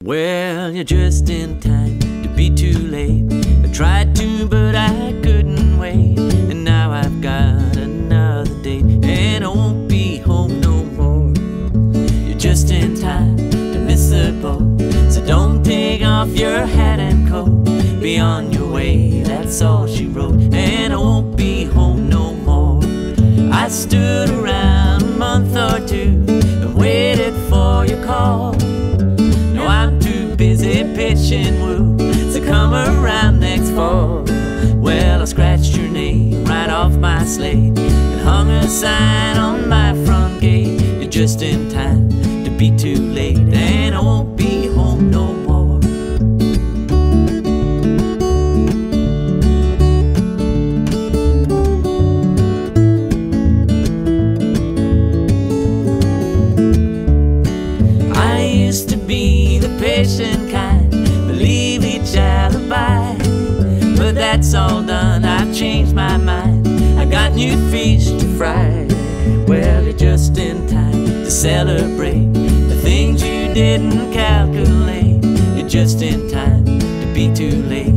Well, you're just in time to be too late. I tried to, but I couldn't wait. And now I've got another date, and I won't be home no more. You're just in time to miss the boat, so don't take off your hat and coat. Be on your way, that's all she wrote. And I won't be home no more. I stood around a month or two and waited for your call. No, I'm too busy pitching woo, so come around next fall. Well, I scratched your name right off my slate and hung a sign on my front gate. You're just in time to be too late, and I won't be home no more. Used to be the patient kind, believe each alibi, but that's all done, I've changed my mind. I got new fish to fry. Well, you're just in time to celebrate the things you didn't calculate. You're just in time to be too late.